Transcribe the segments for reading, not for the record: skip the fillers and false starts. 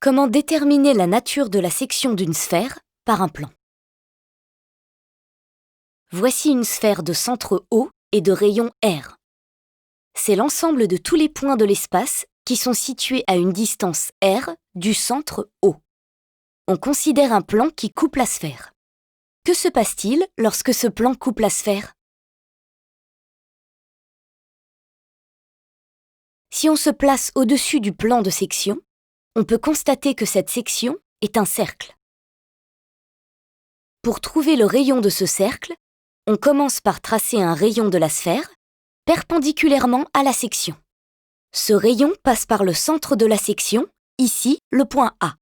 Comment déterminer la nature de la section d'une sphère par un plan? Voici une sphère de centre O et de rayon R. C'est l'ensemble de tous les points de l'espace qui sont situés à une distance R du centre O. On considère un plan qui coupe la sphère. Que se passe-t-il lorsque ce plan coupe la sphère? Si on se place au-dessus du plan de section, on peut constater que cette section est un cercle. Pour trouver le rayon de ce cercle, on commence par tracer un rayon de la sphère perpendiculairement à la section. Ce rayon passe par le centre de la section, ici le point A.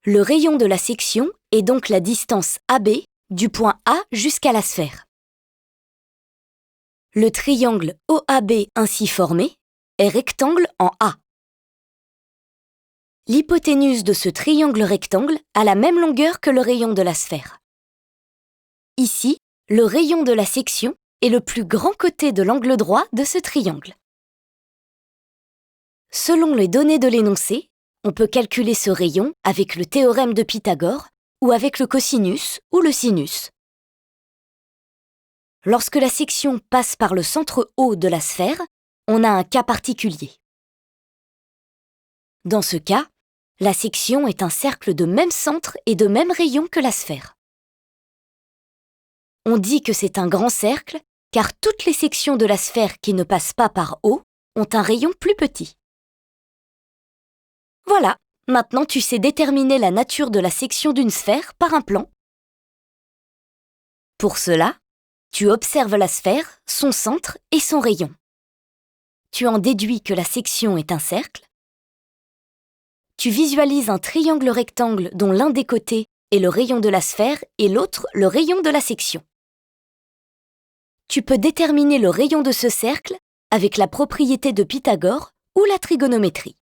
Le rayon de la section est donc la distance AB du point A jusqu'à la sphère. Le triangle OAB ainsi formé est rectangle en A. L'hypoténuse de ce triangle rectangle a la même longueur que le rayon de la sphère. Ici, le rayon de la section est le plus grand côté de l'angle droit de ce triangle. Selon les données de l'énoncé, on peut calculer ce rayon avec le théorème de Pythagore ou avec le cosinus ou le sinus. Lorsque la section passe par le centre O de la sphère, on a un cas particulier. Dans ce cas, la section est un cercle de même centre et de même rayon que la sphère. On dit que c'est un grand cercle car toutes les sections de la sphère qui ne passent pas par O ont un rayon plus petit. Voilà, maintenant tu sais déterminer la nature de la section d'une sphère par un plan. Pour cela, tu observes la sphère, son centre et son rayon. Tu en déduis que la section est un cercle. Tu visualises un triangle rectangle dont l'un des côtés est le rayon de la sphère et l'autre le rayon de la section. Tu peux déterminer le rayon de ce cercle avec la propriété de Pythagore ou la trigonométrie.